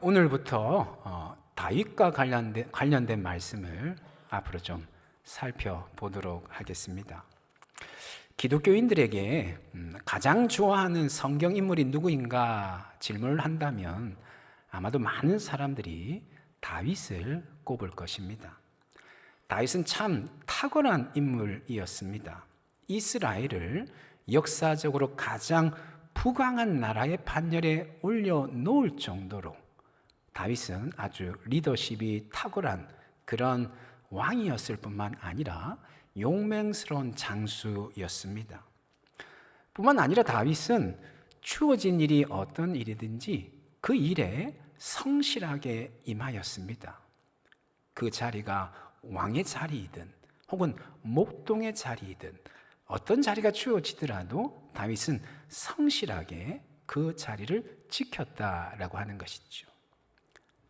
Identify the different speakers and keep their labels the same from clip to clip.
Speaker 1: 오늘부터 다윗과 관련된 말씀을 앞으로 좀 살펴보도록 하겠습니다. 기독교인들에게 가장 좋아하는 성경 인물이 누구인가 질문을 한다면 아마도 많은 사람들이 다윗을 꼽을 것입니다. 다윗은 참 탁월한 인물이었습니다. 이스라엘을 역사적으로 가장 부강한 나라의 반열에 올려놓을 정도로 다윗은 아주 리더십이 탁월한 그런 왕이었을 뿐만 아니라 용맹스러운 장수였습니다. 뿐만 아니라 다윗은 주어진 일이 어떤 일이든지 그 일에 성실하게 임하였습니다. 그 자리가 왕의 자리이든 혹은 목동의 자리이든 어떤 자리가 주어지더라도 다윗은 성실하게 그 자리를 지켰다라고 하는 것이죠.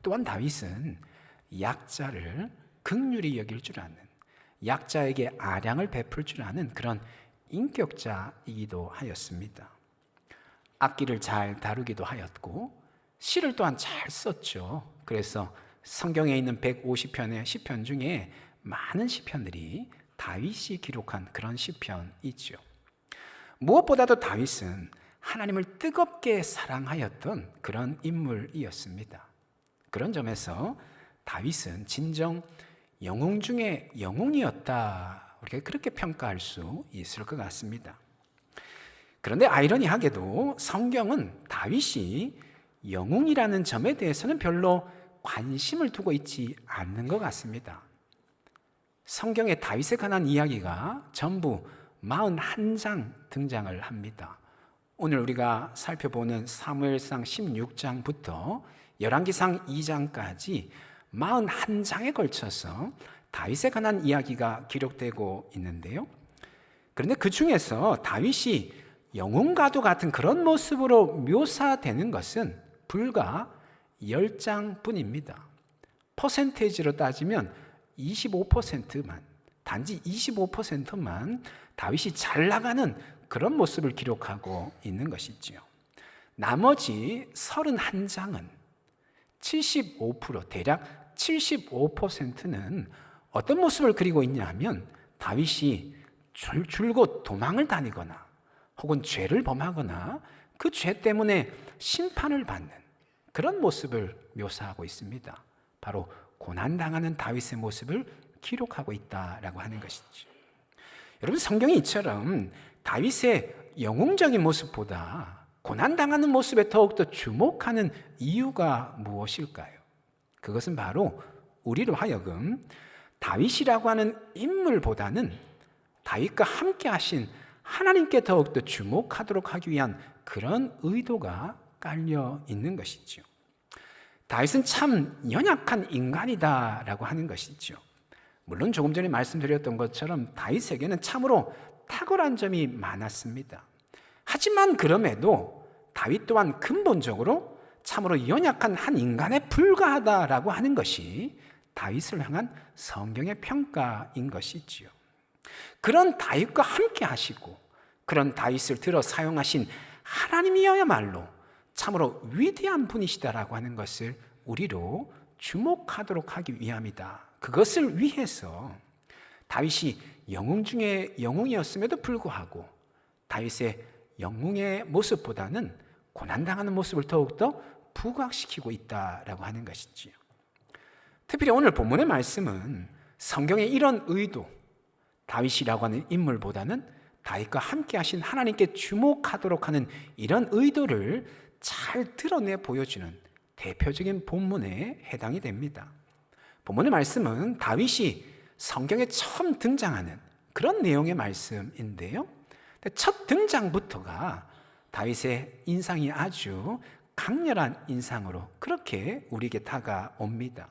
Speaker 1: 또한 다윗은 약자를 긍휼히 여길 줄 아는, 약자에게 아량을 베풀 줄 아는 그런 인격자이기도 하였습니다. 악기를 잘 다루기도 하였고 시를 또한 잘 썼죠. 그래서 성경에 있는 150편의 시편 중에 많은 시편들이 다윗이 기록한 그런 시편이죠. 무엇보다도 다윗은 하나님을 뜨겁게 사랑하였던 그런 인물이었습니다. 그런 점에서 다윗은 진정 영웅 중에 영웅이었다, 우리가 그렇게 평가할 수 있을 것 같습니다. 그런데 아이러니하게도 성경은 다윗이 영웅이라는 점에 대해서는 별로 관심을 두고 있지 않는 것 같습니다. 성경에 다윗에 관한 이야기가 전부 41장 등장을 합니다. 오늘 우리가 살펴보는 사무엘상 16장부터 열왕기상 2장까지 41장에 걸쳐서 다윗에 관한 이야기가 기록되고 있는데요. 그런데 그 중에서 다윗이 영웅과도 같은 그런 모습으로 묘사되는 것은 불과 10장뿐입니다. 퍼센테이지로 따지면 25%만, 단지 25%만 다윗이 잘 나가는 그런 모습을 기록하고 있는 것이지요. 나머지 31장은 75%, 대략 75%는 어떤 모습을 그리고 있냐 하면 다윗이 줄곧 도망을 다니거나 혹은 죄를 범하거나 그 죄 때문에 심판을 받는 그런 모습을 묘사하고 있습니다. 바로 고난당하는 다윗의 모습을 기록하고 있다라고 하는 것이죠. 여러분, 성경이 이처럼 다윗의 영웅적인 모습보다 고난당하는 모습에 더욱더 주목하는 이유가 무엇일까요? 그것은 바로 우리로 하여금 다윗이라고 하는 인물보다는 다윗과 함께 하신 하나님께 더욱더 주목하도록 하기 위한 그런 의도가 깔려 있는 것이죠. 다윗은 참 연약한 인간이다라고 하는 것이죠. 물론 조금 전에 말씀드렸던 것처럼 다윗에게는 참으로 탁월한 점이 많았습니다. 하지만 그럼에도 다윗 또한 근본적으로 참으로 연약한 한 인간에 불과하다라고 하는 것이 다윗을 향한 성경의 평가인 것이지요. 그런 다윗과 함께 하시고 그런 다윗을 들어 사용하신 하나님이야말로 참으로 위대한 분이시다라고 하는 것을 우리로 주목하도록 하기 위함이다. 그것을 위해서 다윗이 영웅 중에 영웅이었음에도 불구하고 다윗의 영웅의 모습보다는 고난당하는 모습을 더욱더 부각시키고 있다라고 하는 것이지요. 특별히 오늘 본문의 말씀은 성경의 이런 의도, 다윗이라고 하는 인물보다는 다윗과 함께 하신 하나님께 주목하도록 하는 이런 의도를 잘 드러내 보여주는 대표적인 본문에 해당이 됩니다. 본문의 말씀은 다윗이 성경에 처음 등장하는 그런 내용의 말씀인데요. 첫 등장부터가 다윗의 인상이 아주 강렬한 인상으로 그렇게 우리에게 다가옵니다.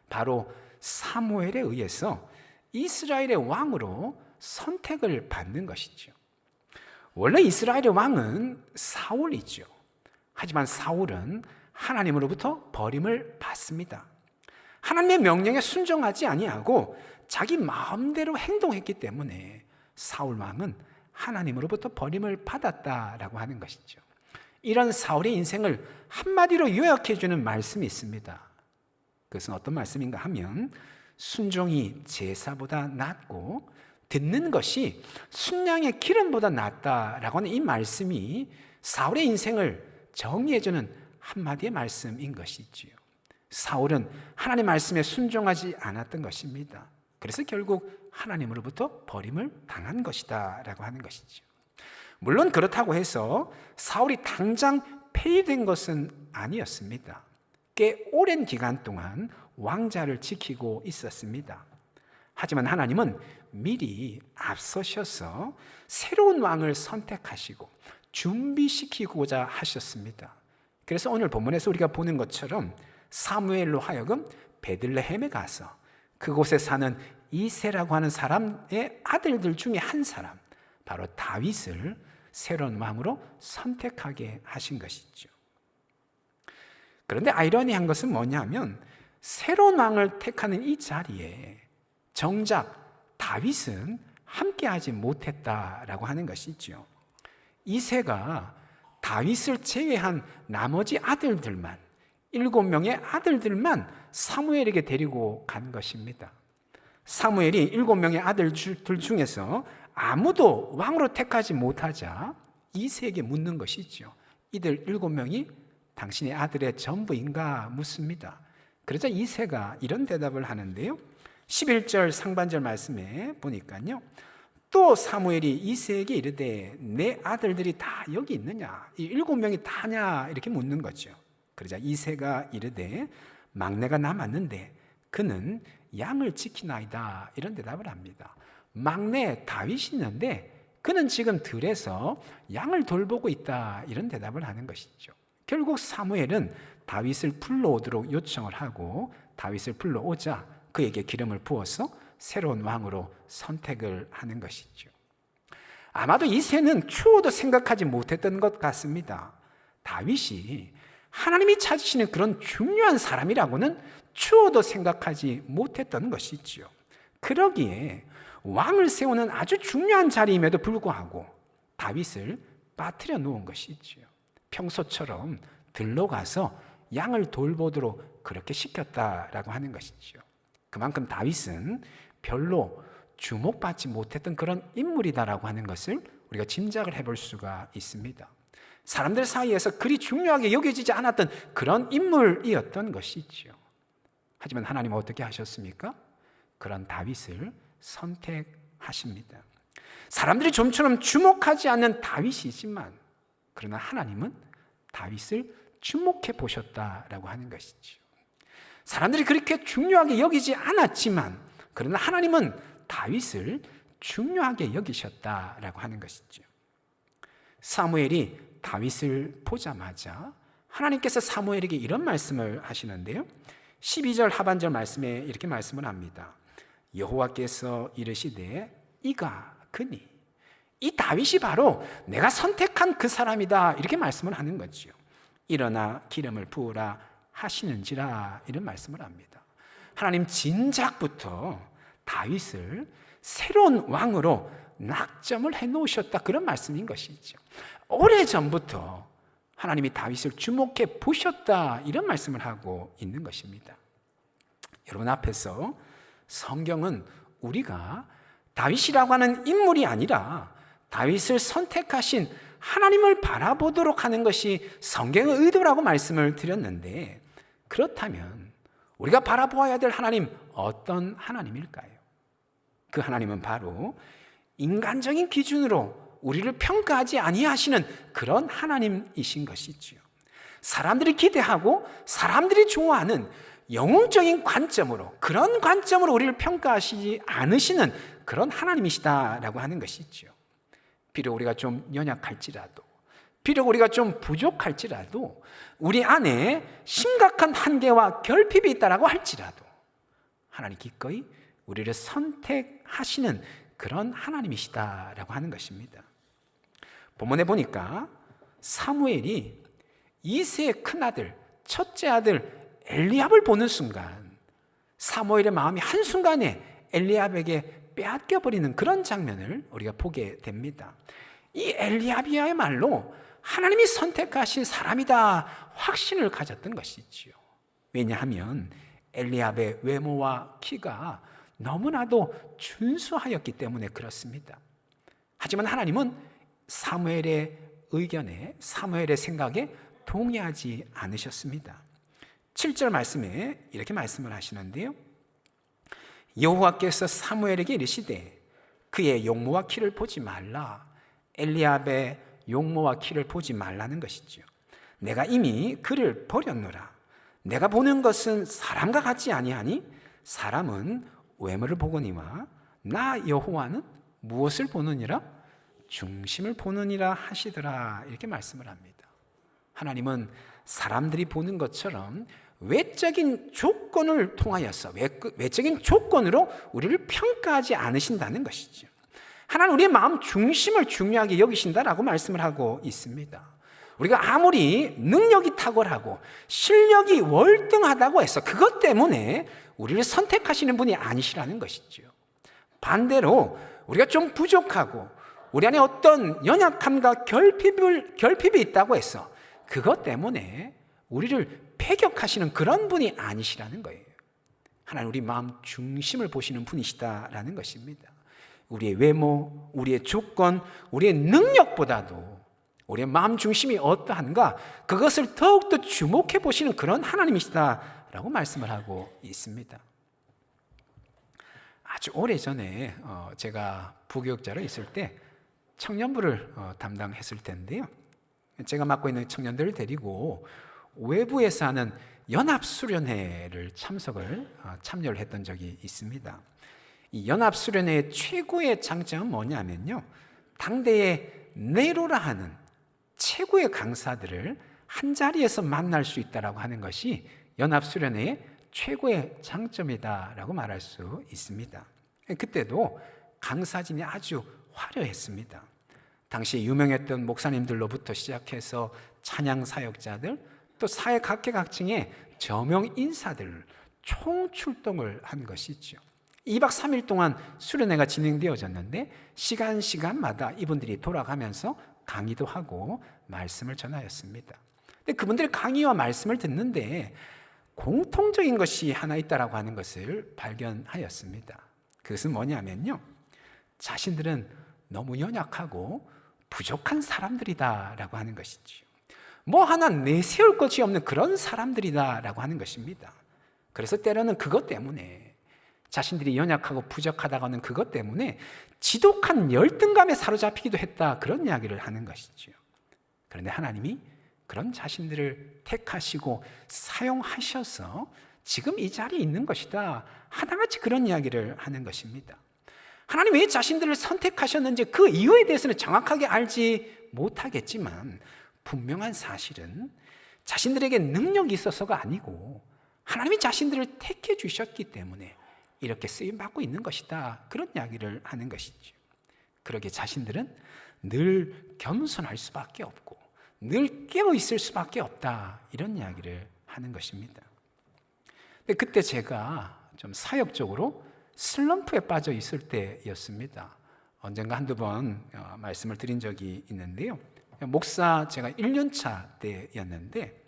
Speaker 1: 바로 사무엘에 의해서 이스라엘의 왕으로 선택을 받는 것이죠. 원래 이스라엘의 왕은 사울이죠. 하지만 사울은 하나님으로부터 버림을 받습니다. 하나님의 명령에 순종하지 아니하고 자기 마음대로 행동했기 때문에 사울 왕은 하나님으로부터 버림을 받았다라고 하는 것이죠. 이런 사울의 인생을 한마디로 요약해 주는 말씀이 있습니다. 그것은 어떤 말씀인가 하면 순종이 제사보다 낫고 듣는 것이 순양의 기름보다 낫다라고 하는 이 말씀이 사울의 인생을 정리해 주는 한마디의 말씀인 것이지요. 사울은 하나님의 말씀에 순종하지 않았던 것입니다. 그래서 결국 하나님으로부터 버림을 당한 것이다 라고 하는 것이죠. 물론 그렇다고 해서 사울이 당장 폐위된 것은 아니었습니다. 꽤 오랜 기간 동안 왕자를 지키고 있었습니다. 하지만 하나님은 미리 앞서셔서 새로운 왕을 선택하시고 준비시키고자 하셨습니다. 그래서 오늘 본문에서 우리가 보는 것처럼 사무엘로 하여금 베들레헴에 가서 그곳에 사는 이새라고 하는 사람의 아들들 중에 한 사람, 바로 다윗을 새로운 왕으로 선택하게 하신 것이죠. 그런데 아이러니한 것은 뭐냐면 새로운 왕을 택하는 이 자리에 정작 다윗은 함께하지 못했다라고 하는 것이죠. 이새가 다윗을 제외한 나머지 아들들만 7명의 아들들만 사무엘에게 데리고 간 것입니다. 사무엘이 7명의 아들들 중에서 아무도 왕으로 택하지 못하자 이새에게 묻는 것이죠. 이들 7명이 당신의 아들의 전부인가 묻습니다. 그러자 이새가 이런 대답을 하는데요. 11절 상반절 말씀에 보니까요. 또 사무엘이 이새에게 이르되 내 아들들이 다 여기 있느냐? 이 7명이 다냐? 이렇게 묻는 거죠. 그러자 이새가 이르되 막내가 남았는데 그는 양을 지키나이다. 이런 대답을 합니다. 막내 다윗이 있는데 그는 지금 들에서 양을 돌보고 있다. 이런 대답을 하는 것이죠. 결국 사무엘은 다윗을 불러오도록 요청을 하고 다윗을 불러오자 그에게 기름을 부어서 새로운 왕으로 선택을 하는 것이죠. 아마도 이새는 추호도 생각하지 못했던 것 같습니다. 다윗이 하나님이 찾으시는 그런 중요한 사람이라고는 추호도 생각하지 못했던 것이지요. 그러기에 왕을 세우는 아주 중요한 자리임에도 불구하고 다윗을 빠뜨려 놓은 것이지요. 평소처럼 들로 가서 양을 돌보도록 그렇게 시켰다라고 하는 것이지요. 그만큼 다윗은 별로 주목받지 못했던 그런 인물이다라고 하는 것을 우리가 짐작을 해볼 수가 있습니다. 사람들 사이에서 그리 중요하게 여겨지지 않았던 그런 인물이었던 것이지요. 하지만 하나님은 어떻게 하셨습니까? 그런 다윗을 선택하십니다. 사람들이 좀처럼 주목하지 않는 다윗이지만 그러나 하나님은 다윗을 주목해 보셨다라고 하는 것이지요. 사람들이 그렇게 중요하게 여기지 않았지만 그러나 하나님은 다윗을 중요하게 여기셨다라고 하는 것이죠. 사무엘이 다윗을 보자마자 하나님께서 사무엘에게 이런 말씀을 하시는데요. 12절 하반절 말씀에 이렇게 말씀을 합니다. 여호와께서 이르시되 이가 그니, 이 다윗이 바로 내가 선택한 그 사람이다, 이렇게 말씀을 하는 거죠. 일어나 기름을 부으라 하시는지라, 이런 말씀을 합니다. 하나님 진작부터 다윗을 새로운 왕으로 낙점을 해놓으셨다, 그런 말씀인 것이죠. 오래전부터 하나님이 다윗을 주목해 보셨다, 이런 말씀을 하고 있는 것입니다. 여러분 앞에서 성경은 우리가 다윗이라고 하는 인물이 아니라 다윗을 선택하신 하나님을 바라보도록 하는 것이 성경의 의도라고 말씀을 드렸는데, 그렇다면 우리가 바라보아야 될 하나님, 어떤 하나님일까요? 그 하나님은 바로 인간적인 기준으로 우리를 평가하지 아니하시는 그런 하나님이신 것이지요. 사람들이 기대하고 사람들이 좋아하는 영웅적인 관점으로, 그런 관점으로 우리를 평가하시지 않으시는 그런 하나님이시다라고 하는 것이죠. 비록 우리가 좀 연약할지라도, 비록 우리가 좀 부족할지라도, 우리 안에 심각한 한계와 결핍이 있다라고 할지라도 하나님 기꺼이 우리를 선택하시는 그런 하나님이시다라고 하는 것입니다. 본문에 보니까 사무엘이 이새의 큰아들, 첫째 아들 엘리압을 보는 순간 사무엘의 마음이 한순간에 엘리압에게 빼앗겨버리는 그런 장면을 우리가 보게 됩니다. 이 엘리압이야말로 하나님이 선택하신 사람이다 확신을 가졌던 것이지요. 왜냐하면 엘리압의 외모와 키가 너무나도 준수하였기 때문에 그렇습니다. 하지만 하나님은 사무엘의 의견에, 사무엘의 생각에 동의하지 않으셨습니다. 7절 말씀에 이렇게 말씀을 하시는데요. 여호와께서 사무엘에게 이르시되 그의 용모와 키를 보지 말라. 엘리압의 용모와 키를 보지 말라는 것이죠. 내가 이미 그를 버렸노라. 내가 보는 것은 사람과 같지 아니하니 사람은 외모를 보거니와 나 여호와는 무엇을 보느니라? 중심을 보느니라 하시더라. 이렇게 말씀을 합니다. 하나님은 사람들이 보는 것처럼 외적인 조건을 통하여서 외적인 조건으로 우리를 평가하지 않으신다는 것이죠. 하나님 우리의 마음 중심을 중요하게 여기신다라고 말씀을 하고 있습니다. 우리가 아무리 능력이 탁월하고 실력이 월등하다고 해서 그것 때문에 우리를 선택하시는 분이 아니시라는 것이죠. 반대로 우리가 좀 부족하고 우리 안에 어떤 연약함과 결핍이 있다고 해서 그것 때문에 우리를 배격하시는 그런 분이 아니시라는 거예요. 하나님 우리 마음 중심을 보시는 분이시다라는 것입니다. 우리의 외모, 우리의 조건, 우리의 능력보다도 우리의 마음 중심이 어떠한가 그것을 더욱더 주목해 보시는 그런 하나님이시다라고 말씀을 하고 있습니다. 아주 오래전에 제가 부교육자로 있을 때 청년부를 담당했을 텐데요. 제가 맡고 있는 청년들을 데리고 외부에서 하는 연합수련회를 참여를 했던 적이 있습니다. 이 연합수련회의 최고의 장점은 뭐냐면요, 당대의 네로라 하는 최고의 강사들을 한 자리에서 만날 수 있다라고 하는 것이 연합수련회의 최고의 장점이다라고 말할 수 있습니다. 그때도 강사진이 아주 화려했습니다. 당시 유명했던 목사님들로부터 시작해서 찬양 사역자들, 또 사회 각계각층의 저명 인사들 총출동을 한 것이죠. 2박 3일 동안 수련회가 진행되어졌는데 시간마다 이분들이 돌아가면서 강의도 하고 말씀을 전하였습니다. 근데 그분들의 강의와 말씀을 듣는데 공통적인 것이 하나 있다라고 하는 것을 발견하였습니다. 그것은 뭐냐면요, 자신들은 너무 연약하고 부족한 사람들이다라고 하는 것이지요. 뭐 하나 내세울 것이 없는 그런 사람들이다라고 하는 것입니다. 그래서 때로는 그것 때문에 자신들이 연약하고 부족하다고 하는 그것 때문에 지독한 열등감에 사로잡히기도 했다, 그런 이야기를 하는 것이죠. 그런데 하나님이 그런 자신들을 택하시고 사용하셔서 지금 이 자리에 있는 것이다, 하나같이 그런 이야기를 하는 것입니다. 하나님 왜 자신들을 선택하셨는지 그 이유에 대해서는 정확하게 알지 못하겠지만 분명한 사실은 자신들에게 능력이 있어서가 아니고 하나님이 자신들을 택해 주셨기 때문에 이렇게 쓰임받고 있는 것이다, 그런 이야기를 하는 것이죠. 그러게 자신들은 늘 겸손할 수밖에 없고 늘 깨어있을 수밖에 없다, 이런 이야기를 하는 것입니다. 근데 그때 제가 좀 사역적으로 슬럼프에 빠져 있을 때였습니다. 언젠가 한두 번 말씀을 드린 적이 있는데요. 목사 제가 1년차 때였는데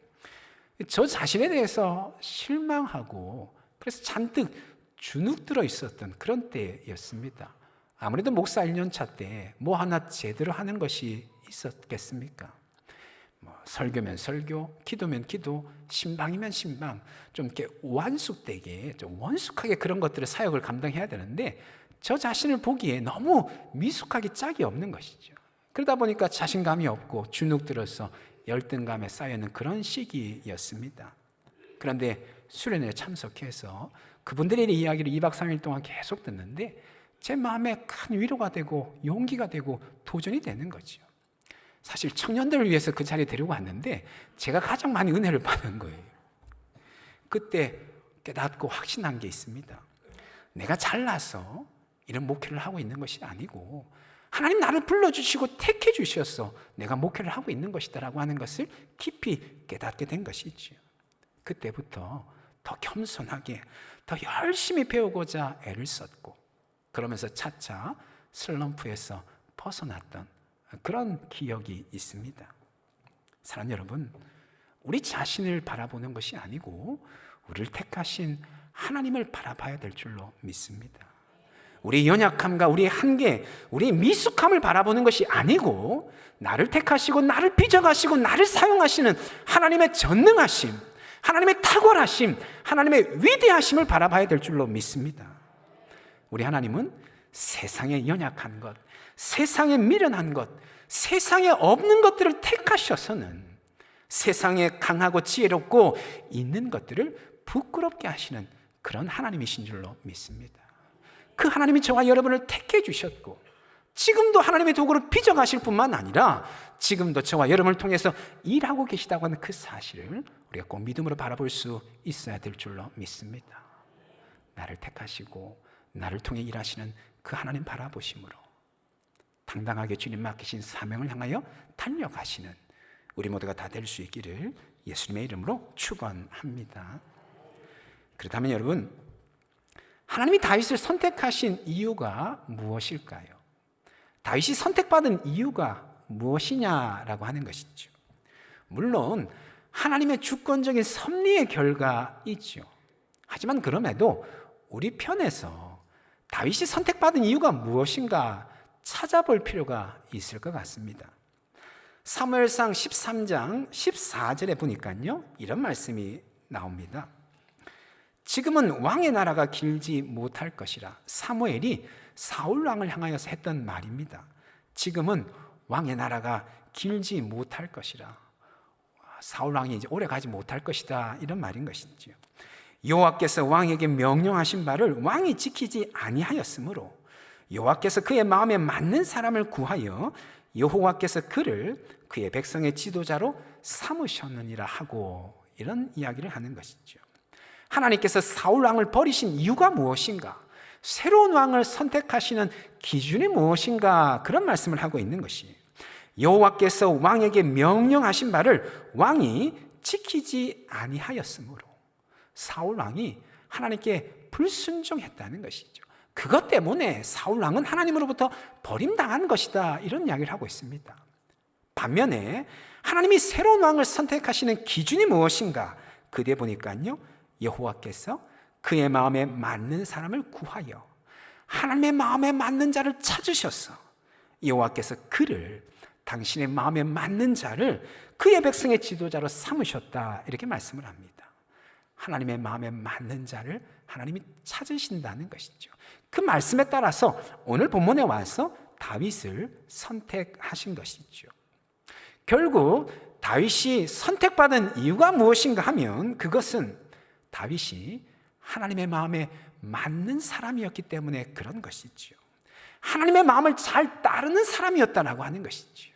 Speaker 1: 저 자신에 대해서 실망하고 그래서 잔뜩 주눅 들어 있었던 그런 때였습니다. 아무래도 목사 1년차 때 뭐 하나 제대로 하는 것이 있었겠습니까? 설교면 설교, 기도면 기도, 신방이면 신방, 좀 이렇게 완숙되게, 좀 원숙하게 그런 것들을 사역을 감당해야 되는데 저 자신을 보기에 너무 미숙하게 짝이 없는 것이죠. 그러다 보니까 자신감이 없고 주눅 들어서 열등감에 쌓여있는 그런 시기였습니다. 그런데 수련회에 참석해서 그분들의 이야기를 2박 3일 동안 계속 듣는데 제 마음에 큰 위로가 되고 용기가 되고 도전이 되는 거죠. 사실 청년들을 위해서 그 자리에 데리고 왔는데 제가 가장 많이 은혜를 받은 거예요. 그때 깨닫고 확신한 게 있습니다. 내가 잘나서 이런 목회를 하고 있는 것이 아니고 하나님 나를 불러주시고 택해 주셔서 내가 목회를 하고 있는 것이다라고 하는 것을 깊이 깨닫게 된 것이죠. 그때부터 더 겸손하게 더 열심히 배우고자 애를 썼고 그러면서 차차 슬럼프에서 벗어났던 그런 기억이 있습니다. 사랑하는 여러분, 우리 자신을 바라보는 것이 아니고 우리를 택하신 하나님을 바라봐야 될 줄로 믿습니다. 우리의 연약함과 우리의 한계, 우리의 미숙함을 바라보는 것이 아니고 나를 택하시고 나를 빚어가시고 나를 사용하시는 하나님의 전능하심, 하나님의 탁월하심, 하나님의 위대하심을 바라봐야 될 줄로 믿습니다. 우리 하나님은 세상에 연약한 것, 세상에 미련한 것, 세상에 없는 것들을 택하셔서는 세상에 강하고 지혜롭고 있는 것들을 부끄럽게 하시는 그런 하나님이신 줄로 믿습니다. 그 하나님이 저와 여러분을 택해 주셨고 지금도 하나님의 도구를 빚어가실 뿐만 아니라 지금도 저와 여러분을 통해서 일하고 계시다고 하는 그 사실을 우리가 꼭 믿음으로 바라볼 수 있어야 될 줄로 믿습니다. 나를 택하시고 나를 통해 일하시는 그 하나님 바라보심으로 당당하게 주님 맡기신 사명을 향하여 달려가시는 우리 모두가 다 될 수 있기를 예수님의 이름으로 축원합니다. 그렇다면 여러분, 하나님이 다윗을 선택하신 이유가 무엇일까요? 다윗이 선택받은 이유가 무엇이냐라고 하는 것이죠. 물론 하나님의 주권적인 섭리의 결과이죠. 하지만 그럼에도 우리 편에서 다윗이 선택받은 이유가 무엇인가 찾아볼 필요가 있을 것 같습니다. 사무엘상 13장 14절에 보니까요, 이런 말씀이 나옵니다. 지금은 왕의 나라가 길지 못할 것이라. 사무엘이 사울 왕을 향하여서 했던 말입니다. 지금은 왕의 나라가 길지 못할 것이라. 사울 왕이 이제 오래 가지 못할 것이다, 이런 말인 것이죠. 여호와께서 왕에게 명령하신 바를 왕이 지키지 아니하였으므로 여호와께서 그의 마음에 맞는 사람을 구하여 여호와께서 그를 그의 백성의 지도자로 삼으셨느니라 하고, 이런 이야기를 하는 것이죠. 하나님께서 사울 왕을 버리신 이유가 무엇인가? 새로운 왕을 선택하시는 기준이 무엇인가? 그런 말씀을 하고 있는 것이에요. 여호와께서 왕에게 명령하신 바를 왕이 지키지 아니하였으므로 사울 왕이 하나님께 불순종했다는 것이죠. 그것 때문에 사울 왕은 하나님으로부터 버림당한 것이다, 이런 이야기를 하고 있습니다. 반면에 하나님이 새로운 왕을 선택하시는 기준이 무엇인가? 그때 보니까요, 여호와께서 그의 마음에 맞는 사람을 구하여 하나님의 마음에 맞는 자를 찾으셔서 여호와께서 그를, 당신의 마음에 맞는 자를 그의 백성의 지도자로 삼으셨다, 이렇게 말씀을 합니다. 하나님의 마음에 맞는 자를 하나님이 찾으신다는 것이죠. 그 말씀에 따라서 오늘 본문에 와서 다윗을 선택하신 것이죠. 결국 다윗이 선택받은 이유가 무엇인가 하면 그것은 다윗이 하나님의 마음에 맞는 사람이었기 때문에 그런 것이죠. 하나님의 마음을 잘 따르는 사람이었다라고 하는 것이죠.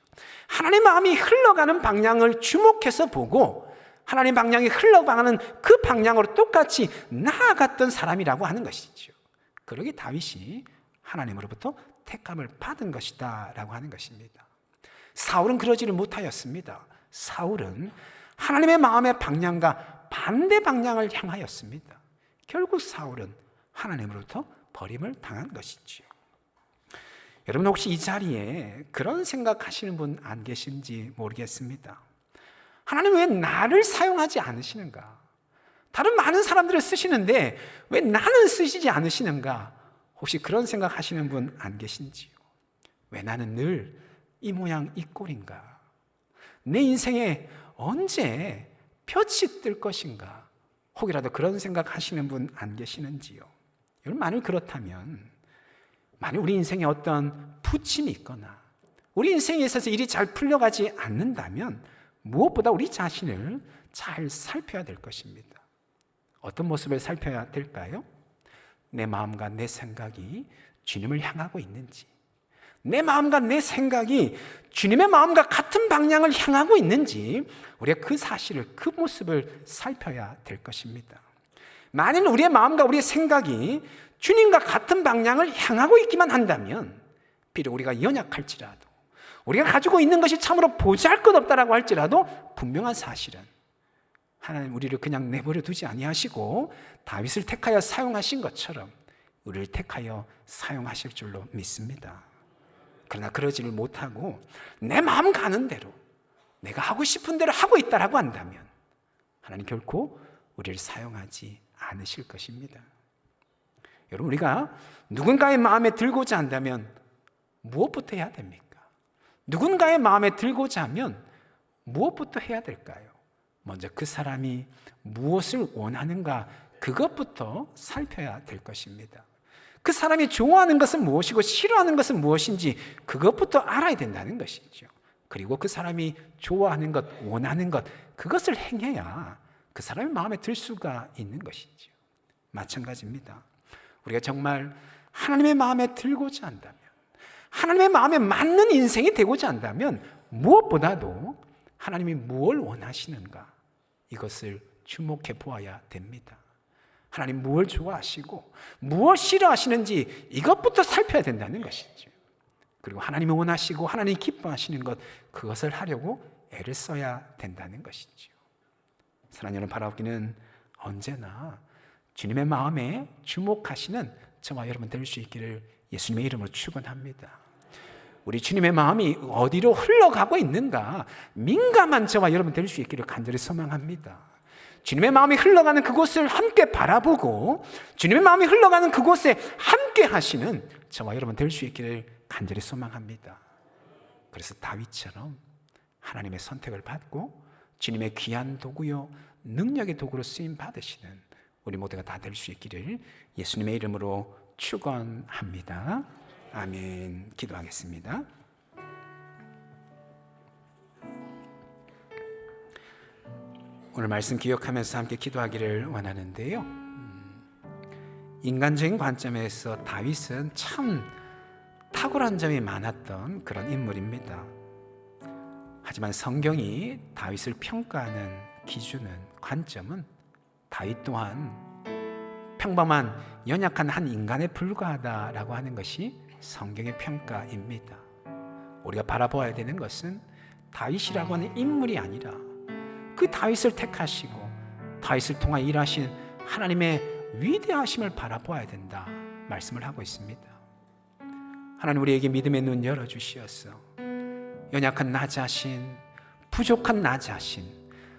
Speaker 1: 하나님의 마음이 흘러가는 방향을 주목해서 보고 하나님 방향이 흘러가는 그 방향으로 똑같이 나아갔던 사람이라고 하는 것이죠. 그러기에 다윗이 하나님으로부터 택함을 받은 것이다 라고 하는 것입니다. 사울은 그러지를 못하였습니다. 사울은 하나님의 마음의 방향과 반대 방향을 향하였습니다. 결국 사울은 하나님으로부터 버림을 당한 것이죠. 여러분, 혹시 이 자리에 그런 생각하시는 분 안 계신지 모르겠습니다. 하나님 왜 나를 사용하지 않으시는가? 다른 많은 사람들을 쓰시는데 왜 나는 쓰시지 않으시는가? 혹시 그런 생각하시는 분 안 계신지요? 왜 나는 늘 이 모양 이 꼴인가? 내 인생에 언제 볕이 뜰 것인가? 혹이라도 그런 생각하시는 분 안 계시는지요? 여러분, 만일 그렇다면, 만일 우리 인생에 어떤 부침이 있거나 우리 인생에 있어서 일이 잘 풀려가지 않는다면 무엇보다 우리 자신을 잘 살펴야 될 것입니다. 어떤 모습을 살펴야 될까요? 내 마음과 내 생각이 주님을 향하고 있는지, 내 마음과 내 생각이 주님의 마음과 같은 방향을 향하고 있는지 우리가 그 사실을, 그 모습을 살펴야 될 것입니다. 만일 우리의 마음과 우리의 생각이 주님과 같은 방향을 향하고 있기만 한다면, 비록 우리가 연약할지라도, 우리가 가지고 있는 것이 참으로 보잘것없다라고 할지라도 분명한 사실은 하나님 우리를 그냥 내버려 두지 아니하시고 다윗을 택하여 사용하신 것처럼 우리를 택하여 사용하실 줄로 믿습니다. 그러나 그러지를 못하고 내 마음 가는 대로, 내가 하고 싶은 대로 하고 있다라고 한다면 하나님 결코 우리를 사용하지 않으실 것입니다. 여러분, 우리가 누군가의 마음에 들고자 한다면 무엇부터 해야 됩니까? 누군가의 마음에 들고자 하면 무엇부터 해야 될까요? 먼저 그 사람이 무엇을 원하는가, 그것부터 살펴야 될 것입니다. 그 사람이 좋아하는 것은 무엇이고 싫어하는 것은 무엇인지 그것부터 알아야 된다는 것이죠. 그리고 그 사람이 좋아하는 것, 원하는 것, 그것을 행해야 그 사람의 마음에 들 수가 있는 것이죠. 마찬가지입니다. 우리가 정말 하나님의 마음에 들고자 한다면, 하나님의 마음에 맞는 인생이 되고자 한다면 무엇보다도 하나님이 무엇을 원하시는가, 이것을 주목해 보아야 됩니다. 하나님 무엇을 좋아하시고 무엇 싫어하시는지 이것부터 살펴야 된다는 것이죠. 그리고 하나님이 원하시고 하나님이 기뻐하시는 것, 그것을 하려고 애를 써야 된다는 것이죠. 사랑하는 여러분, 바라보기는 언제나 주님의 마음에 주목하시는 저와 여러분 될 수 있기를 예수님의 이름으로 축원합니다. 우리 주님의 마음이 어디로 흘러가고 있는가 민감한 저와 여러분 될 수 있기를 간절히 소망합니다. 주님의 마음이 흘러가는 그곳을 함께 바라보고 주님의 마음이 흘러가는 그곳에 함께 하시는 저와 여러분 될 수 있기를 간절히 소망합니다. 그래서 다윗처럼 하나님의 선택을 받고 주님의 귀한 도구요 능력의 도구로 쓰임 받으시는 우리 모두가 다 될 수 있기를 예수님의 이름으로 축원합니다. 아멘. 기도하겠습니다. 오늘 말씀 기억하면서 함께 기도하기를 원하는데요. 인간적인 관점에서 다윗은 참 탁월한 점이 많았던 그런 인물입니다. 하지만 성경이 다윗을 평가하는 기준은, 관점은 다윗 또한 평범한 연약한 한 인간에 불과하다라고 하는 것이 성경의 평가입니다. 우리가 바라보아야 되는 것은 다윗이라고 하는 인물이 아니라 그 다윗을 택하시고 다윗을 통해 일하신 하나님의 위대하심을 바라보아야 된다 말씀을 하고 있습니다. 하나님, 우리에게 믿음의 눈 열어주시어서 연약한 나 자신, 부족한 나 자신,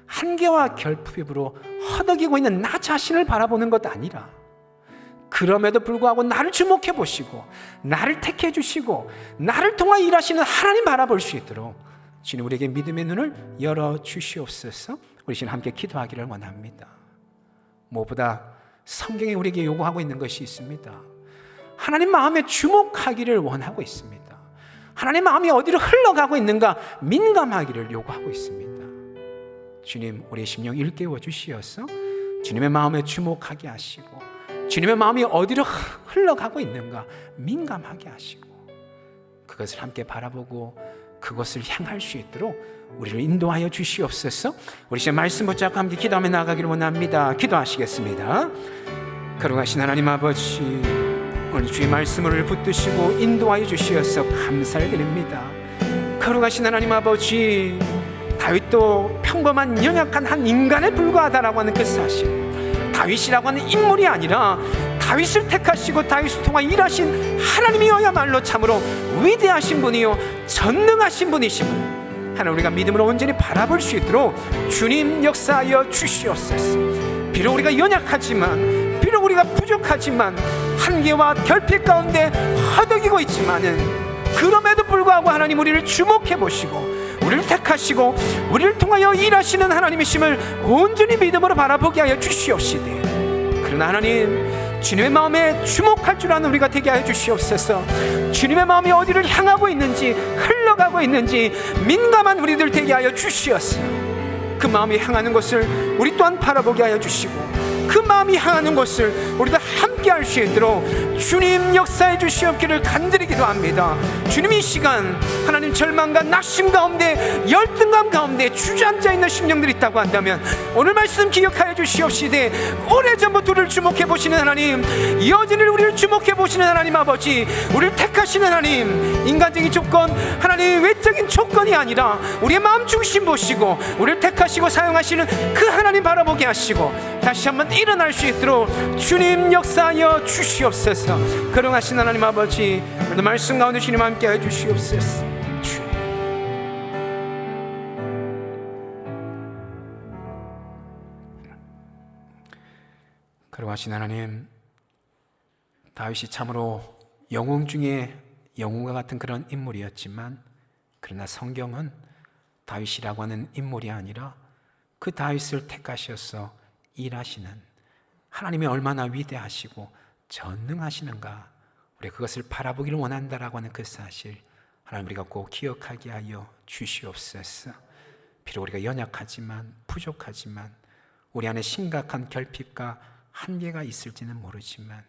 Speaker 1: 한계와 결핍으로 허덕이고 있는 나 자신을 바라보는 것 아니라 그럼에도 불구하고 나를 주목해 보시고 나를 택해 주시고 나를 통해 일하시는 하나님 바라볼 수 있도록 주님 우리에게 믿음의 눈을 열어주시옵소서. 우리 지금 함께 기도하기를 원합니다. 무엇보다 성경이 우리에게 요구하고 있는 것이 있습니다. 하나님 마음에 주목하기를 원하고 있습니다. 하나님 마음이 어디로 흘러가고 있는가 민감하기를 요구하고 있습니다. 주님, 우리의 심령 일깨워 주시어서 주님의 마음에 주목하게 하시고 주님의 마음이 어디로 흘러가고 있는가 민감하게 하시고 그것을 함께 바라보고 그것을 향할 수 있도록 우리를 인도하여 주시옵소서. 우리 지금 말씀 붙잡고 함께 기도하며 나아가기를 원합니다. 기도하시겠습니다. 거룩하신 하나님 아버지, 오늘 주의 말씀을 붙드시고 인도하여 주시어서 감사를 드립니다. 거룩하신 하나님 아버지, 다윗도 평범한 연약한 한 인간에 불과하다라고 하는 그 사실, 다윗이라고 하는 인물이 아니라 다윗을 택하시고 다윗을 통해 일하신 하나님이어야말로 참으로 위대하신 분이요 전능하신 분이심을 하나님 우리가 믿음으로 온전히 바라볼 수 있도록 주님 역사하여 주시옵소서. 비록 우리가 연약하지만, 비록 우리가 부족하지만, 한계와 결핍 가운데 허덕이고 있지만은 그럼에도 불구하고 하나님 우리를 주목해 보시고 우리를 택하시고 우리를 통하여 일하시는 하나님이심을 온전히 믿음으로 바라보게 하여 주시옵시되, 그러나 하나님 주님의 마음에 주목할 줄 아는 우리가 되게 하여 주시옵소서. 주님의 마음이 어디를 향하고 있는지, 흘러가고 있는지 민감한 우리들 되게 하여 주시옵소서. 그 마음이 향하는 것을 우리 또한 바라보게 하여 주시고 그 마음이 향하는 것을 우리도 함께 할 수 있도록 주님 역사해 주시옵기를 간절히 기도합니다. 주님, 이 시간 하나님 절망과 낙심 가운데, 열등감 가운데 주저앉아 있는 심령들이 있다고 한다면 오늘 말씀 기억하여 주시옵시되, 오래전부터 우리를 주목해 보시는 하나님, 여전히 우리를 주목해 보시는 하나님 아버지, 우리를 택하시는 하나님, 인간적인 조건, 하나님 외적인 조건이 아니라 우리의 마음 중심 보시고 우리를 택하시고 사용하시는 그 하나님 바라보게 하시고 다시 한번 일어날 수 있도록 주님 역사하여 주시옵소서. 거룩하신 하나님 아버지, 오늘 말씀 가운데 주님 함께 해 주시옵소서. 그러하신 하나님, 다윗이 참으로 영웅 중에 영웅과 같은 그런 인물이었지만, 그러나 성경은 다윗이라고 하는 인물이 아니라 그 다윗을 택하셔서 일하시는 하나님이 얼마나 위대하시고 전능하시는가, 우리 그것을 바라보기를 원한다라고 하는 그 사실, 하나님 우리가 꼭 기억하게 하여 주시옵소서. 비록 우리가 연약하지만, 부족하지만, 우리 안에 심각한 결핍과 한계가 있을지는 모르지만,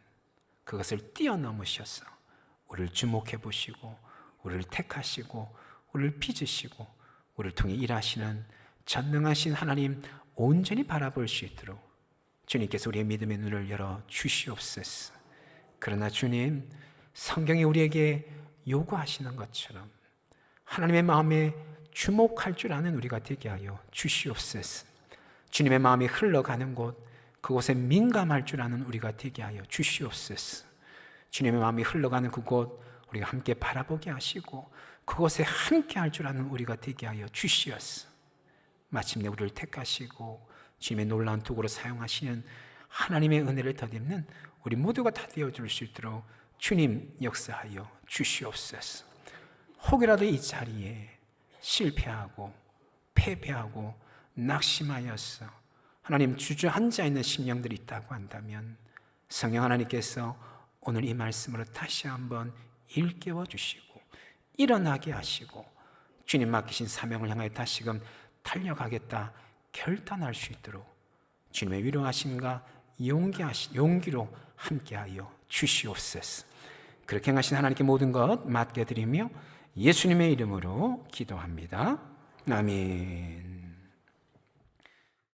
Speaker 1: 그것을 뛰어넘으셔서 우리를 주목해 보시고, 우리를 택하시고, 우리를 빚으시고, 우리를 통해 일하시는 전능하신 하나님 온전히 바라볼 수 있도록 주님께서 우리의 믿음의 눈을 열어 주시옵소서. 그러나 주님, 성경이 우리에게 요구하시는 것처럼 하나님의 마음에 주목할 줄 아는 우리가 되게 하여 주시옵소서. 주님의 마음이 흘러가는 곳, 그곳에 민감할 줄 아는 우리가 되게 하여 주시옵소서. 주님의 마음이 흘러가는 그곳 우리가 함께 바라보게 하시고, 그곳에 함께 할 줄 아는 우리가 되게 하여 주시옵소서. 마침내 우리를 택하시고 주님의 놀라운 도구로 사용하시는 하나님의 은혜를 덧입는 우리 모두가 다 되어줄 수 있도록 주님 역사하여 주시옵소서. 혹이라도 이 자리에 실패하고 패배하고 낙심하여서 하나님 주저앉아 있는 심령들이 있다고 한다면, 성령 하나님께서 오늘 이 말씀으로 다시 한번 일깨워 주시고 일어나게 하시고, 주님 맡기신 사명을 향하여 다시금 달려가겠다 결단할 수 있도록 주님의 위로하심과 용기로 함께하여 주시옵소서. 그렇게 행하신 하나님께 모든 것 맡겨드리며 예수님의 이름으로 기도합니다. 아멘.